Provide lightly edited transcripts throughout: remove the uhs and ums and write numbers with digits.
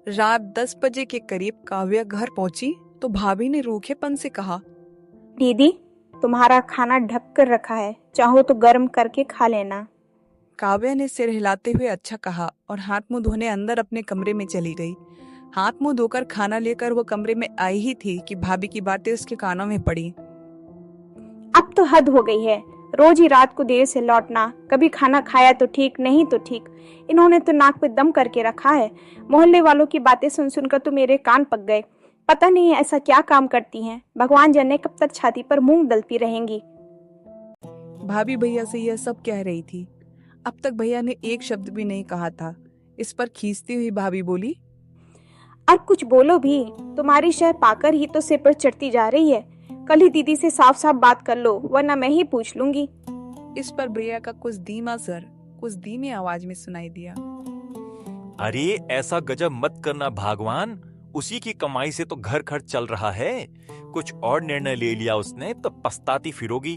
रात 10 बजे के करीब काव्या घर पहुंची तो भाभी ने रूखेपन से कहा, दीदी, तुम्हारा खाना ढक कर रखा है, चाहो तो गर्म करके खा लेना। काव्या ने सिर हिलाते हुए अच्छा कहा और हाथ मुंह धोने अंदर अपने कमरे में चली गई। हाथ मुंह धोकर खाना लेकर वो कमरे में आई ही थी कि भाभी की बातें उसके कानों में पड़ी। अब तो हद हो गई है, रोज ही रात को देर से लौटना, कभी खाना खाया तो ठीक, नहीं तो ठीक। इन्होंने तो नाक पे दम करके रखा है। मोहल्ले वालों की बातें सुन सुनकर तो मेरे कान पक गए। पता नहीं ऐसा क्या काम करती हैं, भगवान जाने कब तक छाती पर मूंग दलती रहेंगी। भाभी भैया से यह सब कह रही थी। अब तक भैया ने एक शब्द भी नहीं कहा था। इस पर खींचती हुई भाभी बोली, और कुछ बोलो भी, तुम्हारी शह पाकर ही तो सिर पर चढ़ती जा रही है। कल ही दीदी से साफ साफ बात कर लो, वरना मैं ही पूछ लूंगी। इस पर भैया का कुछ धीमा सर कुछ धीमी आवाज में सुनाई दिया, अरे ऐसा गजब मत करना भगवान, उसी की कमाई से तो घर खर्च चल रहा है। कुछ और निर्णय ले लिया उसने तो पछताती फिरोगी।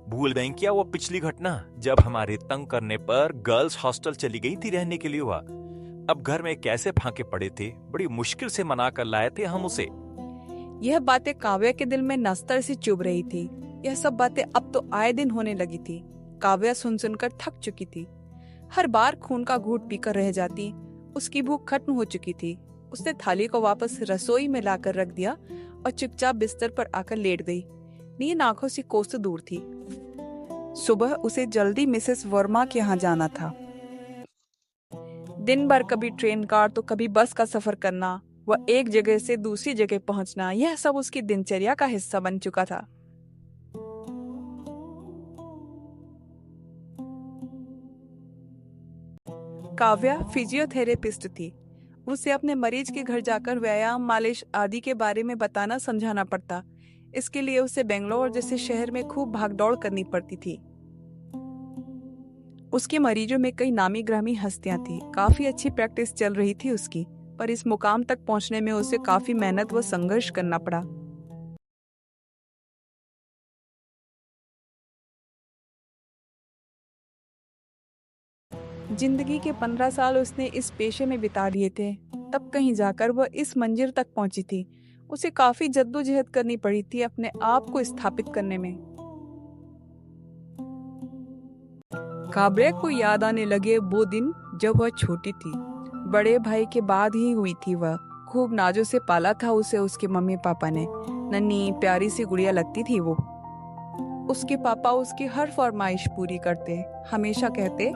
भूल गई क्या वो पिछली घटना, जब हमारे तंग करने पर गर्ल्स हॉस्टल चली गई थी रहने के लिए। हुआ अब घर में कैसे फांके पड़े थे, बड़ी मुश्किल से मना कर लाए थे हम उसे। यह बातें काव्या के दिल में नस्तर से चुभ रही थी। यह सब बातें अब तो आए दिन होने लगी थी। काव्या सुन सुनकर थक चुकी थी। हर बार खून का घूंट पीकर रह जाती। उसकी भूख खत्म हो चुकी थी। उसने थाली को वापस रसोई में लाकर रख दिया और चुपचाप बिस्तर पर आकर लेट गई। नींद आंखों से कोसों दूर थी। सुबह उसे जल्दी मिसेस वर्मा के यहाँ जाना था। दिन भर कभी ट्रेन कार तो कभी बस का सफर करना, वह एक जगह से दूसरी जगह पहुंचना, यह सब उसकी दिनचर्या का हिस्सा बन चुका था। काव्या फिजियोथेरेपिस्ट थी। उसे अपने मरीज के घर जाकर व्यायाम, मालिश आदि के बारे में बताना समझाना पड़ता। इसके लिए उसे बेंगलोर जैसे शहर में खूब भागदौड़ करनी पड़ती थी। उसके मरीजों में कई नामी ग्रामी हस्तियां थी। काफी अच्छी प्रैक्टिस चल रही थी उसकी, पर इस मुकाम तक पहुंचने में उसे काफी मेहनत व संघर्ष करना पड़ा। जिंदगी के 15 साल उसने इस पेशे में बिता दिए थे, तब कहीं जाकर वह इस मंजिल तक पहुंची थी। उसे काफी जद्दोजहद करनी पड़ी थी अपने आप को स्थापित करने में। काव्या को याद आने लगे वो दिन जब वह छोटी थी। बड़े भाई के बाद ही हुई थी वह। खूब नाजों से पाला था उसे उसके मम्मी पापा ने। नन्ही प्यारी सी गुड़िया लगती थी वो। उसके पापा उसकी हर फरमाइश पूरी करते, हमेशा कहते,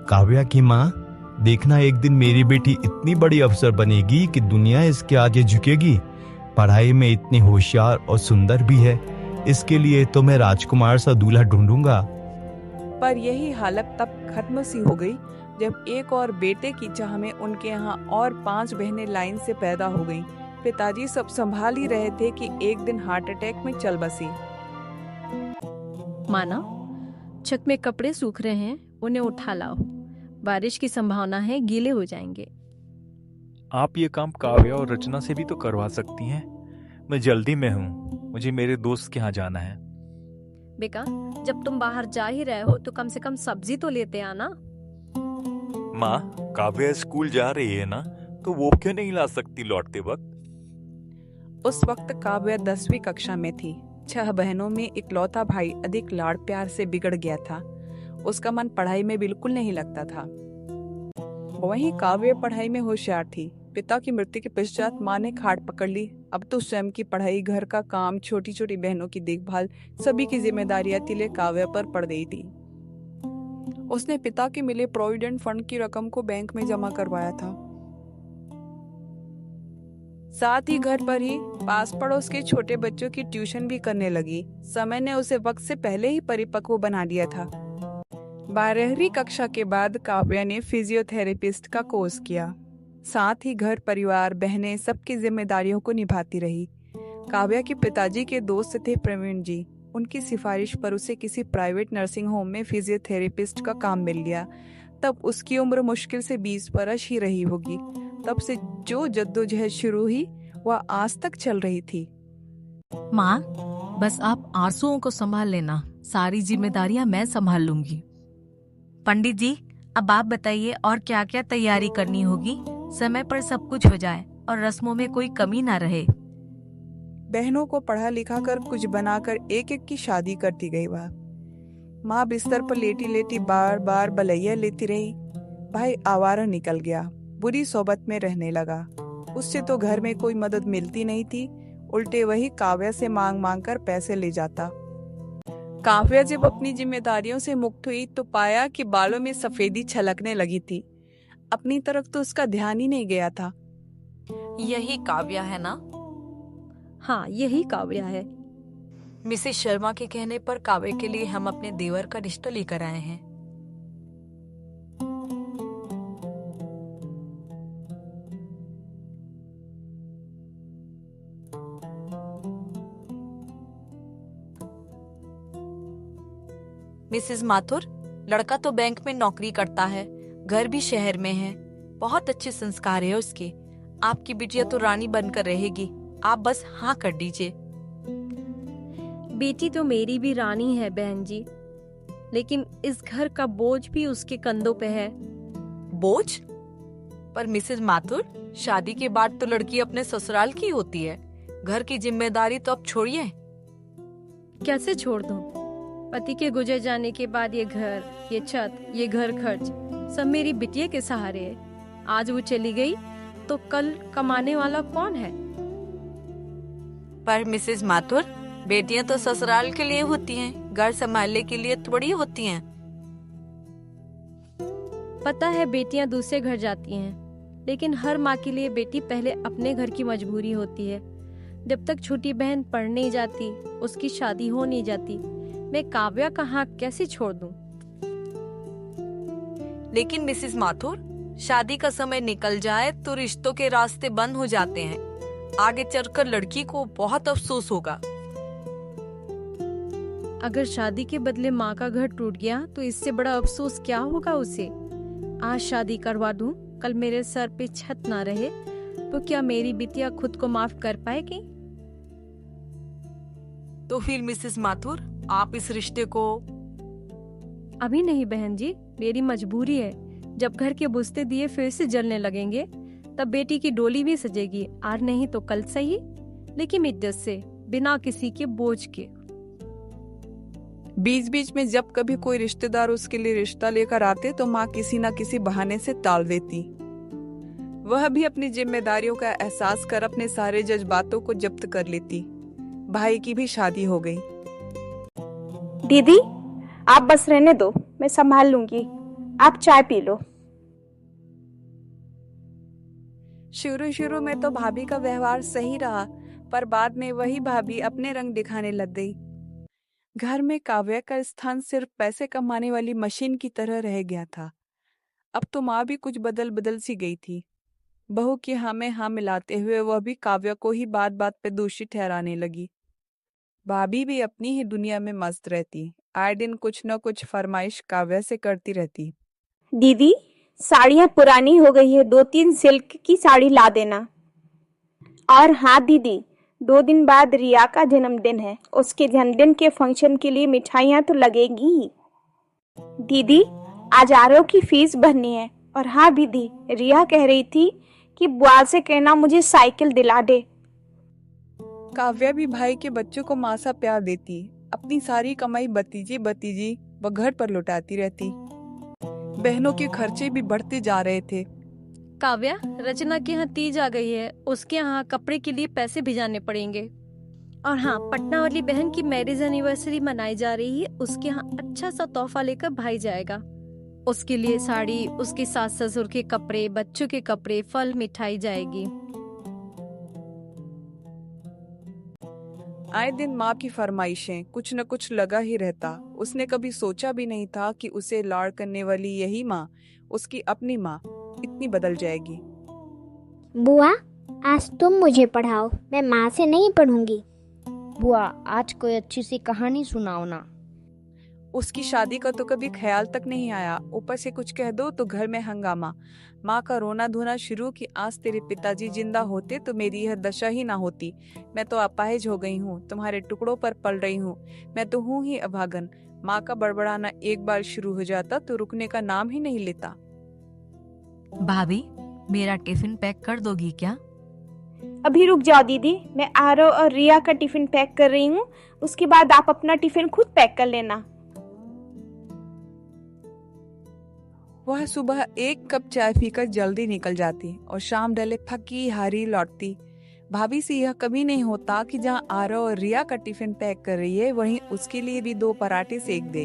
काव्या की माँ, देखना एक दिन मेरी बेटी इतनी बड़ी अफसर बनेगी कि दुनिया इसके आगे झुकेगी। पढ़ाई में इतनी होशियार और सुंदर भी है, इसके लिए तो मैं राजकुमार सा दूल्हा ढूंढूंगा। पर यही हालत तब खत्म सी हो गई जब एक और बेटे की चाह में उनके यहाँ और 5 बहनें लाइन से पैदा हो गईं। पिताजी सब संभाल ही रहे थे कि एक दिन हार्ट अटैक में चल बसी। माना, छत में कपड़े सूख रहे हैं, उन्हें उठा लाओ। बारिश की संभावना है, गीले हो जाएंगे। आप ये काम काव्या और रचना से भी तो करवा सकती हैं। मैं जल्दी में हूँ, मुझे मेरे दोस्त के यहाँ जाना है। बेका, जब तुम बाहर जा ही रहे हो तो कम से कम सब्जी तो लेते आना। माँ, काव्या स्कूल जा रही है ना, तो वो क्यों नहीं ला सकती लौटते वक्त? उस वक्त काव्या 10वीं कक्षा में थी। 6 बहनों में इकलौता भाई अधिक लाड़ प्यार से बिगड़ गया था। उसका मन पढ़ाई में बिल्कुल नहीं लगता था। वहीं काव्या पढ़ाई में होशियार थी। पिता की मृत्यु के पश्चात माँ ने खाट पकड़ ली। अब तो स्वयं की पढ़ाई, घर का काम, छोटी छोटी बहनों की देखभाल, सभी की जिम्मेदारियां तिले काव्या पर पड़ गई थी। उसने पिता के मिले प्रोविडेंट फंड की रकम को बैंक में जमा करवाया था। साथ ही घर पर ही पास पड़ोस के छोटे बच्चों की ट्यूशन भी करने लगी। समय ने उसे वक्त से पहले ही परिपक्व बना दिया था। 12वीं कक्षा के बाद काव्या ने फिजियोथेरेपिस्ट का कोर्स किया। साथ ही घर परिवार, बहनें, सबकी जिम्मेदारियों को निभाती रही। काव्या के पिताजी के दोस्त थे प्रवीण जी। उनकी सिफारिश पर उसे किसी प्राइवेट नर्सिंग होम में फिजियोथेरेपिस्ट का काम मिल गया। तब उसकी उम्र मुश्किल से 20 बरस ही रही होगी। तब से जो जद्दोजहद शुरू हुई वह आज तक चल रही थी। माँ, बस आप आंसुओं को संभाल लेना, सारी जिम्मेदारियां मैं संभाल लूंगी। पंडित जी, अब आप बताइए और क्या क्या तैयारी करनी होगी? समय पर सब कुछ हो जाए और रस्मों में कोई कमी ना रहे। बहनों को पढ़ा लिखा कर कुछ बनाकर एक एक की शादी करती गई। वह माँ बिस्तर पर लेटी लेटी बार बार बलैया लेती रही। भाई आवारा निकल गया, बुरी सोबत में रहने लगा। उससे तो घर में कोई मदद मिलती नहीं थी, उल्टे वही काव्या से मांग मांग कर पैसे ले जाता। काव्या जब अपनी जिम्मेदारियों से मुक्त हुई तो पाया कि बालों में सफेदी छलकने लगी थी। अपनी तरफ तो उसका ध्यान ही नहीं गया था। यही काव्या है ना? हाँ, यही काव्या है। मिसेस शर्मा के कहने पर काव्या के लिए हम अपने देवर का रिश्ता लेकर आए हैं। मिसेस माथुर, लड़का तो बैंक में नौकरी करता है, घर भी शहर में है, बहुत अच्छे संस्कार है उसके। आपकी बिटिया तो रानी बनकर रहेगी, आप बस हाँ कर दीजिए। बेटी तो मेरी भी रानी है बहन जी, लेकिन इस घर का बोझ भी उसके कंधों पे है। बोझ? पर मिसेस माथुर, शादी के बाद तो लड़की अपने ससुराल की होती है, घर की जिम्मेदारी तो अब छोड़िए। कैसे छोड़ दूं? पति के गुजर जाने के बाद ये घर, ये छत, ये घर खर्च सब मेरी बिटिया के सहारे है। आज वो चली गई तो कल कमाने वाला कौन है? पर मिसेस माथुर, बेटियां तो ससुराल के लिए होती हैं, घर संभालने के लिए थोड़ी होती हैं। पता है बेटियां दूसरे घर जाती हैं, लेकिन हर माँ के लिए बेटी पहले अपने घर की मजबूरी होती है। जब तक छोटी बहन पढ़ नहीं जाती, उसकी शादी हो नहीं जाती, मैं काव्या का हाथ कैसे छोड़ दूं? लेकिन मिसेस माथुर, शादी का समय निकल जाए तो रिश्तों के रास्ते बंद हो जाते हैं। आगे चलकर लड़की को बहुत अफसोस होगा। अगर शादी के बदले माँ का घर टूट गया तो इससे बड़ा अफसोस क्या होगा उसे? आज शादी करवा दूं, कल मेरे सर पे छत ना रहे तो क्या मेरी बिटिया खुद को माफ कर पाएगी? तो फिर मिसेस माथुर, आप इस रिश्ते को... अभी नहीं बहन जी, मेरी मजबूरी है। जब घर के बुझते दिए फिर से जलने लगेंगे तब बेटी की डोली भी सजेगी। आज नहीं तो कल सही, लेकिन इज्जत से, बिना किसी के बोझ के। बीच बीच में जब कभी कोई रिश्तेदार उसके लिए रिश्ता लेकर आते तो माँ किसी न किसी बहाने से टाल देती। वह भी अपनी जिम्मेदारियों का एहसास कर अपने सारे जज्बातों को जब्त कर लेती। भाई की भी शादी हो गई। दीदी, आप बस रहने दो, मैं संभाल लूंगी। आप चाय पी लो। शुरू शुरू में तो भाभी का व्यवहार सही रहा, पर बाद में वही भाभी अपने रंग दिखाने लग गई। घर में काव्या का स्थान सिर्फ पैसे कमाने वाली मशीन की तरह रह गया था। अब तो माँ भी कुछ बदल बदल सी गई थी। बहू की हाँ में हाँ मिलाते हुए वह भी काव्या को ही बात बात पे दोषी ठहराने लगी। भाभी भी अपनी ही दुनिया में मस्त रहती, आए दिन कुछ न कुछ फरमाइश काव्या से करती रहती। दीदी, साड़ियाँ पुरानी हो गई है, 2-3 सिल्क की साड़ी ला देना। और हाँ दीदी, 2 दिन बाद रिया का जन्मदिन है, उसके जन्मदिन के फंक्शन के लिए मिठाइयाँ तो लगेगी। दीदी, आज आरव की फीस भरनी है। और हाँ दीदी, रिया कह रही थी कि बुआ से कहना मुझे साइकिल दिला दे। काव्या भी भाई के बच्चों को माँ सा प्यार देती, अपनी सारी कमाई भतीजी भतीजी व घर पर लुटाती रहती। बहनों के खर्चे भी बढ़ते जा रहे थे। काव्या, रचना के यहाँ तीज आ गई है, उसके यहाँ कपड़े के लिए पैसे भिजाने पड़ेंगे। और हाँ, पटना वाली बहन की मैरिज एनिवर्सरी मनाई जा रही है, उसके यहाँ अच्छा सा तोहफा लेकर भाई जाएगा। उसके लिए साड़ी, उसके सास ससुर के कपड़े, बच्चों के कपड़े, फल, मिठाई जाएगी। आए दिन माँ की फरमाइशें, कुछ न कुछ लगा ही रहता। उसने कभी सोचा भी नहीं था कि उसे लाड़ करने वाली यही माँ, उसकी अपनी माँ, इतनी बदल जाएगी। बुआ, आज तुम मुझे पढ़ाओ, मैं माँ से नहीं पढ़ूंगी। बुआ, आज कोई अच्छी सी कहानी सुनाओ ना। उसकी शादी का तो कभी ख्याल तक नहीं आया, ऊपर से कुछ कह दो तो घर में हंगामा। माँ का रोना धोना शुरू कि आज तेरे पिताजी जिंदा होते तो मेरी यह दशा ही ना होती। मैं तो अपाहिज हो गई हूँ, तुम्हारे टुकड़ों पर पल रही हूँ, मैं तो हूँ ही अभागन। माँ का बड़बड़ाना एक बार शुरू हो जाता तो रुकने का नाम ही नहीं लेता। भाभी, मेरा टिफिन पैक कर दोगी क्या? अभी रुक जाओ दीदी, मैं आरव और रिया का टिफिन पैक कर रही हूँ। उसके बाद आप अपना टिफिन खुद पैक कर लेना। वह सुबह एक कप चाय पीकर जल्दी निकल जाती और शाम ढले थकी हारी लौटती। भाभी से यह कभी नहीं होता कि जहाँ आरव और रिया का टिफिन पैक कर रही है वहीं उसके लिए भी 2 पराठे सेक दे।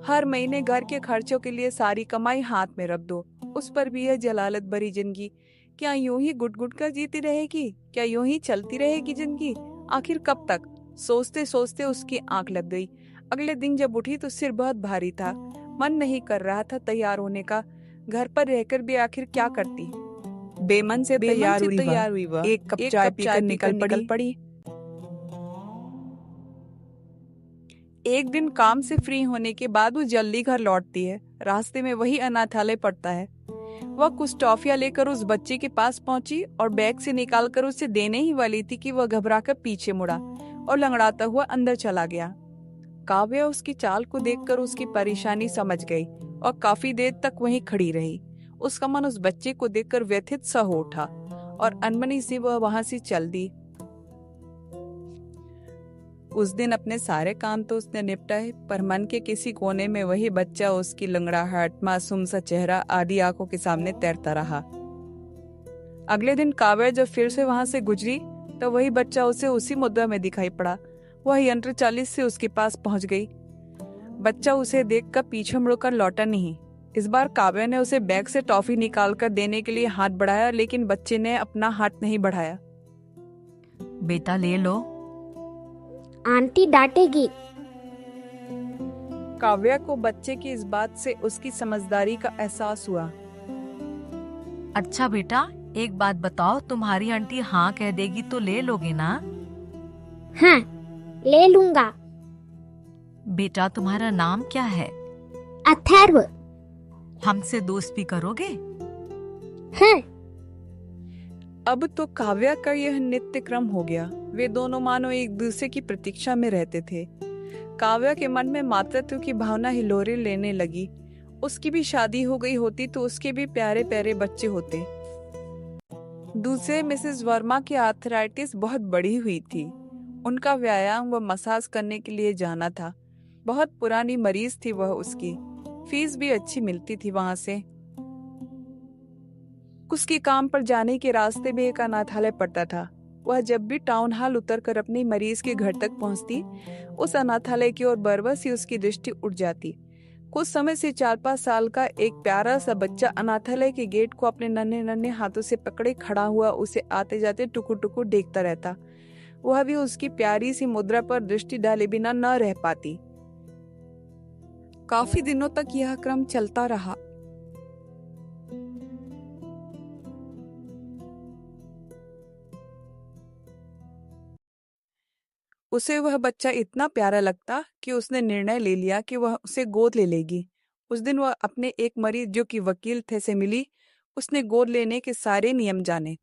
हर महीने घर के खर्चों के लिए सारी कमाई हाथ में रख दो, उस पर भी यह जलालत भरी जिंदगी। क्या यूं ही गुट गुट कर जीती रहेगी? क्या यूं ही चलती रहेगी जिंदगी? आखिर कब तक? सोचते सोचते उसकी आंख लग गई। अगले दिन जब उठी तो सिर बहुत भारी था, मन नहीं कर रहा था तैयार होने का। घर पर रहकर भी आखिर क्या करती? बेमन से तैयार हुई वह। एक कप चाय पीकर निकल पड़ी। एक दिन काम से फ्री होने के बाद वो जल्दी घर लौटती है। रास्ते में वही अनाथालय पड़ता है। वह कुछ टॉफियां लेकर उस बच्चे के पास पहुंची और बैग से निकालकर उसे देने ही वाली थी कि वह घबराकर पीछे मुड़ा और लंगड़ाता हुआ अंदर चला गया। काव्या उसकी चाल को देखकर उसकी परेशानी समझ गई और काफी देर तक वहीं खड़ी रही। उसका मन उस बच्चे को देखकर व्यथित सा हो उठा और अनमनी से वह वहां से चल दी। उस दिन अपने सारे काम तो उसने निपटाए, पर मन के किसी कोने में वही बच्चा उसकी लंगड़ाहट, मासूम सा चेहरा आदि आंखों के सामने तैरता रहा। अगले दिन काव्या जब फिर से वहां से गुजरी तो वही बच्चा उसे उसी मुद्रा में दिखाई पड़ा। वह यंत्र चालित से उसके पास पहुंच गई। बच्चा उसे देखकर पीछे मुड़कर लौटा नहीं। इस बार काव्या ने उसे बैग से टॉफी निकालकर देने के लिए हाथ बढ़ाया, लेकिन बच्चे ने अपना हाथ नहीं बढ़ाया। बेटा ले लो। आंटी डांटेगी। काव्या को बच्चे की इस बात से उसकी समझदारी का एहसास हुआ। अच्छा बेटा, एक बात बताओ, तुम्हारी आंटी हाँ कह देगी तो ले लोगे ना? हाँ, ले लूंगा। बेटा तुम्हारा नाम क्या है? अथर्व। हमसे दोस्ती करोगे? हाँ। अब तो काव्या का यह नित्य क्रम हो गया। वे दोनों मानो एक दूसरे की प्रतीक्षा में रहते थे। काव्या के मन में मातृत्व की भावना हिलोरे लेने लगी। उसकी भी शादी हो गई होती तो उसके भी प्यारे प्यारे बच्चे होते। दूसरे मिसेस वर्मा की आर्थराइटिस बहुत बढ़ी हुई थी। उनका व्यायाम व मसाज करने के लिए जाना था। बहुत पुरानी मरीज थी वह उसकी। फीस भी अच्छी मिलती थी वहां से। उसके काम पर जाने के रास्ते में एक अनाथालय पड़ता था। वह जब भी टाउन हॉल उतरकर अपने मरीज के घर तक पहुंचती, उस अनाथालय की ओर बरबस ही उसकी दृष्टि उठ जाती। कुछ समय से 4-5 साल का एक प्यारा सा बच्चा अनाथालय के गेट को अपने नन्हे नन्हे हाथों से पकड़े खड़ा हुआ उसे आते जाते टुकुर टुकुर देखता रहता। वह भी उसकी प्यारी सी मुद्रा पर दृष्टि डाले बिना न रह पाती। काफी दिनों तक यह क्रम चलता रहा। उसे वह बच्चा इतना प्यारा लगता कि उसने निर्णय ले लिया कि वह उसे गोद ले लेगी। उस दिन वह अपने एक मरीज जो कि वकील थे से मिली। उसने गोद लेने के सारे नियम जाने।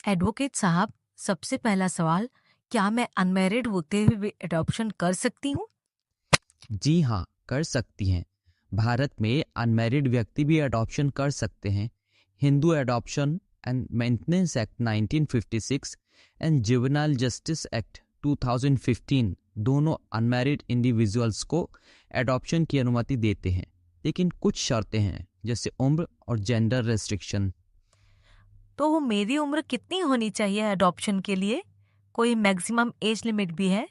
एडवोकेट साहब, सबसे पहला सवाल, क्या मैं अनमैरिड होते हुए अडॉप्शन कर सकती हूँ? जी हाँ, कर सकती हैं। भारत में अनमैरिड व्यक्ति भी अडॉप्शन कर सकते हैं। Hindu adoption and maintenance act 1956 and juvenile justice act 2015 दोनों अनमैरिड इंडिविजुअल्स को एडॉप्शन की अनुमति देते हैं, लेकिन कुछ शर्तें हैं, जैसे उम्र और जेंडर रेस्ट्रिक्शन। तो मेरी उम्र कितनी होनी चाहिए अडॉप्शन के लिए? कोई मैक्सिमम एज लिमिट भी है?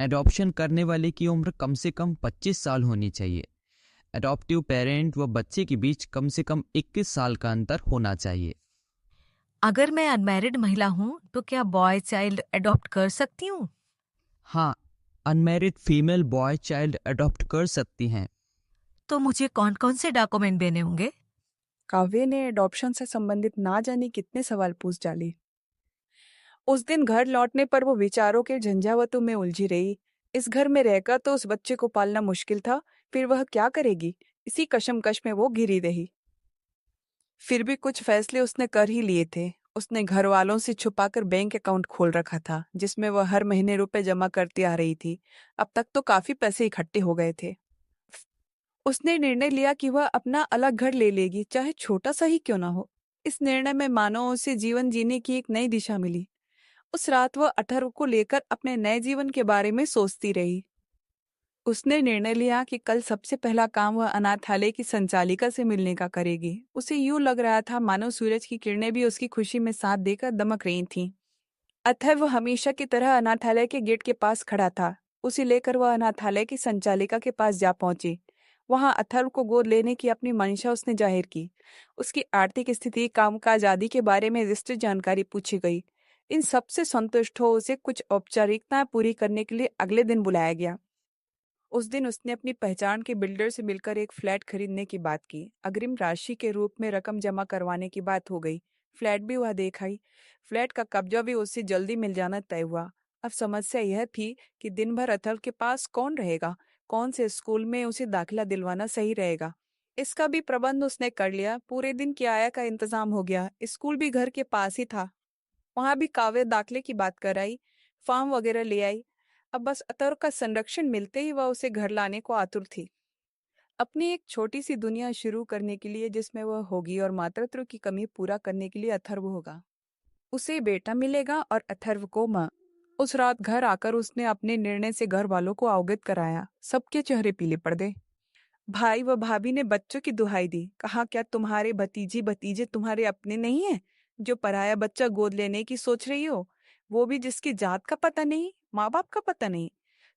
एडॉप्शन करने वाले की उम्र कम से कम 25 साल होनी चाहिए। एडॉप्टिव पेरेंट व बच्चे के बीच कम से कम 21 साल का अंतर होना चाहिए। अगर मैं अनमैरिड महिला हूँ तो क्या बॉय चाइल्ड अडॉप्ट कर सकती हूँ? हाँ, unmarried female boy child adopt कर सकती हैं। तो मुझे कौन कौन से डॉक्यूमेंट देने होंगे? काव्य ने एडॉप्शन से संबंधित ना जाने कितने सवाल पूछ डाले। उस दिन घर लौटने पर वो विचारों के झंझावतों में उलझी रही। इस घर में रहकर तो उस बच्चे को पालना मुश्किल था, फिर वह क्या करेगी? इसी कशमकश में वो घिरी रही। फिर भी कुछ फैसले उसने कर ही लिए थे। उसने घर वालों से छुपाकर बैंक अकाउंट खोल रखा था, जिसमें वह हर महीने रुपए जमा करती आ रही थी। अब तक तो काफी पैसे इकट्ठे हो गए थे। उसने निर्णय लिया कि वह अपना अलग घर ले लेगी, चाहे छोटा सा ही क्यों ना हो। इस निर्णय में मानो उसे जीवन जीने की एक नई दिशा मिली। उस रात वह अथर्व को लेकर अपने नए जीवन के बारे में सोचती रही। उसने निर्णय लिया कि कल सबसे पहला काम वह अनाथालय की संचालिका से मिलने का करेगी। उसे यूं लग रहा था मानो सूरज की किरणें भी उसकी खुशी में साथ देकर दमक रही थीं। अथर्व हमेशा की तरह अनाथालय के गेट के पास खड़ा था। उसे लेकर वह अनाथालय की संचालिका के पास जा पहुंची। वहां अथर्व को गोद लेने की अपनी मंशा उसने जाहिर की। उसकी आर्थिक स्थिति, कामकाज आदि के बारे में विस्तृत जानकारी पूछी गई। इन सबसे संतुष्ट हो उसे कुछ औपचारिकताएं पूरी करने के लिए अगले दिन बुलाया गया। उस दिन उसने अपनी पहचान के बिल्डर से मिलकर एक फ्लैट खरीदने की बात की। अग्रिम राशि के रूप में रकम जमा करवाने की बात हो गई। फ्लैट भी वह देख आई। फ्लैट का कब्जा भी उससे जल्दी मिल जाना तय हुआ। अब समस्या यह थी कि दिन भर अथर्व के पास कौन रहेगा, कौन से स्कूल में उसे दाखिला दिलवाना सही रहेगा। इसका भी प्रबंध उसने कर लिया। पूरे दिन किराया का इंतजाम हो गया। स्कूल भी घर के पास ही था। वहां भी काव्य दाखिले की बात कराई, फॉर्म वगैरह ले आई। अब बस अतर्व का संरक्षण मिलते ही वह उसे घर लाने को आतुर थी। अपनी एक छोटी सी दुनिया शुरू करने के लिए जिसमें वह होगी और मातृत्व की कमी पूरा करने के लिए अथर्व होगा। उसे बेटा मिलेगा और अथर्व को माँ। उस रात घर आकर उसने अपने निर्णय से घर वालों को अवगत कराया। सबके चेहरे पीले पड़ गए। भाई व भाभी ने बच्चों की दुहाई दी। कहा, क्या तुम्हारे भतीजी भतीजे तुम्हारे अपने नहीं है जो पराया बच्चा गोद लेने की सोच रही हो, वो भी जिसकी जात का पता नहीं, माँ बाप का पता नहीं।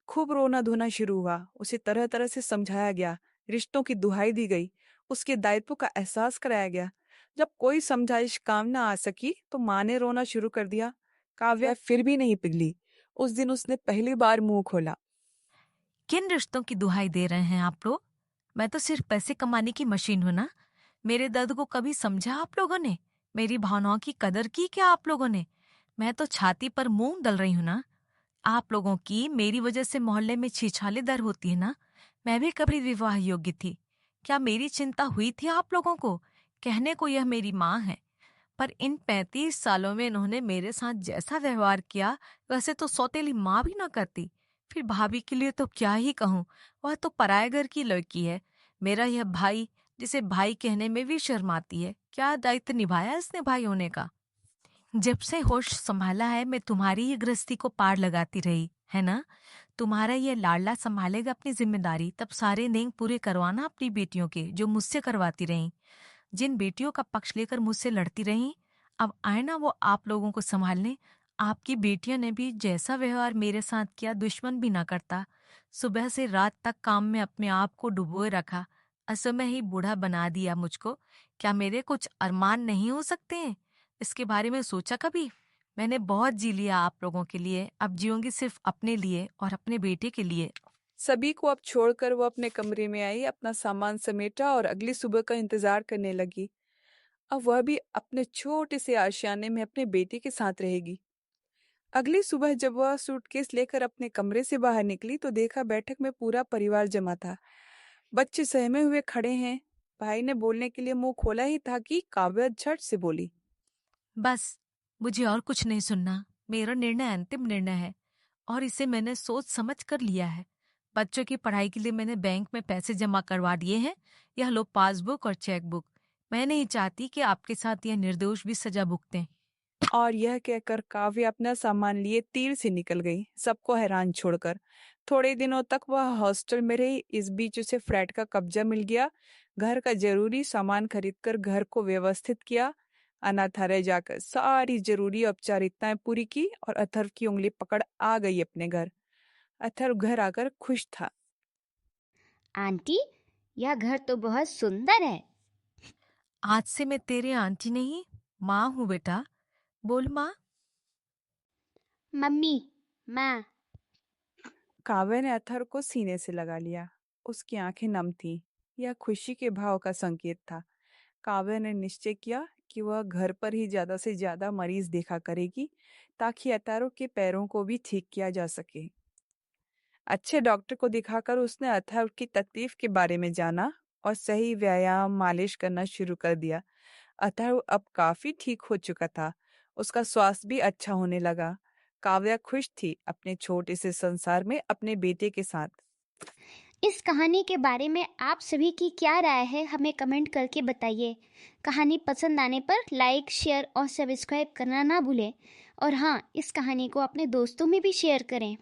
खूब रोना धोना शुरू हुआ। उसे तरह तरह से समझाया गया, रिश्तों की दुहाई दी गई, उसके दायित्व का एहसास कराया गया। जब कोई समझाइश काम न आ सकी तो माँ ने रोना शुरू कर दिया। काव्या फिर भी नहीं पिघली। उस दिन उसने पहली बार मुंह खोला। किन रिश्तों की दुहाई दे रहे हैं आप लोग? मैं तो सिर्फ पैसे कमाने की मशीन हूं ना। मेरे दर्द को कभी समझा आप लोगों ने? मेरी भावनाओं की कदर की क्या आप लोगों ने? मैं तो छाती पर मूंग डल रही हूं ना। आप लोगों की मेरी वजह से मोहल्ले में छीछाले दर होती है ना। मैं भी कभी विवाह योग्य थी। क्या मेरी चिंता हुई थी आप लोगों को? कहने को यह मेरी माँ है, पर इन 35 सालों में इन्होंने मेरे साथ जैसा व्यवहार किया वैसे तो सौतेली माँ भी ना करती। फिर भाभी के लिए तो क्या ही कहूँ, वह तो पराये घर की लड़की है। मेरा यह भाई, जिसे भाई कहने में भी शर्म आती है, क्या दायित्व निभाया इसने भाई होने का? जब से होश संभाला है मैं तुम्हारी ही गृहस्थी को पार लगाती रही है ना। तुम्हारा ये लाडला संभालेगा अपनी जिम्मेदारी, तब सारे नेंग पूरे करवाना अपनी बेटियों के जो मुझसे करवाती रहीं। जिन बेटियों का पक्ष लेकर मुझसे लड़ती रहीं, अब आए ना वो आप लोगों को संभालने। आपकी बेटियों ने भी जैसा व्यवहार मेरे साथ किया दुश्मन भी ना करता। सुबह से रात तक काम में अपने आप को डुबोए रखा, असमय ही बूढ़ा बना दिया मुझको। क्या मेरे कुछ अरमान नहीं हो सकते हैं? इसके बारे में सोचा कभी? मैंने बहुत जी लिया आप लोगों के लिए, अब जीऊंगी सिर्फ अपने लिए और अपने बेटे के लिए। सभी को अब छोड़कर वो अपने कमरे में आई, अपना सामान समेटा और अगली सुबह का इंतजार करने लगी। अब वह भी अपने छोटे से आशियाने में अपने बेटे के साथ रहेगी। अगली सुबह जब वह सूटकेस लेकर अपने कमरे से बाहर निकली तो देखा बैठक में पूरा परिवार जमा था। बच्चे सहमे हुए खड़े हैं। भाई ने बोलने के लिए मुंह खोला ही था कि काव्या झट से बोली। बस, मुझे और कुछ नहीं सुनना। मेरा निर्णय अंतिम निर्णय है और इसे मैंने सोच समझ कर लिया है। बच्चों की पढ़ाई के लिए मैंने बैंक में पैसे जमा करवा दिए हैं। यह लो पासबुक और चेकबुक। मैं नहीं चाहती कि आपके साथ यह निर्दोष भी सजा भुगतें। और यह कहकर काव्य अपना सामान लिए तीर से निकल गई, सबको हैरान छोड़कर। थोड़े दिनों तक वह हॉस्टल में रही। इस बीच उसे फ्लैट का कब्जा मिल गया। घर का जरूरी सामान खरीदकर घर को व्यवस्थित किया। अनाथालय जाकर सारी जरूरी औपचारिकताएं पूरी की और अथर्व की उंगली पकड़ आ गई अपने घर। अथर्व घर आकर खुश था। आंटी, यह घर तो बहुत सुंदर है। आज से मैं तेरे आंटी नहीं, माँ हूँ बेटा। बोल माँ। मम्मी, माँ। काव्य ने अथर्व को सीने से लगा लिया। उसकी आंखें नम थीं। यह खुशी के भाव का संकेत था। काव्य ने निश्चय किया कि वह घर पर ही ज्यादा से ज्यादा मरीज देखा करेगी ताकि अथर्व के पैरों को भी ठीक किया जा सके। अच्छे डॉक्टर को दिखाकर उसने अथर्व की तकलीफ के बारे में जाना और सही व्यायाम मालिश करना शुरू कर दिया। अथर्व अब काफी ठीक हो चुका था। उसका स्वास्थ्य भी अच्छा होने लगा। काव्या खुश थी अपने छोटे से संसार में अपने बेटे के साथ। इस कहानी के बारे में आप सभी की क्या राय है, हमें कमेंट करके बताइए। कहानी पसंद आने पर लाइक, शेयर और सब्सक्राइब करना ना भूलें। और हाँ, इस कहानी को अपने दोस्तों में भी शेयर करें।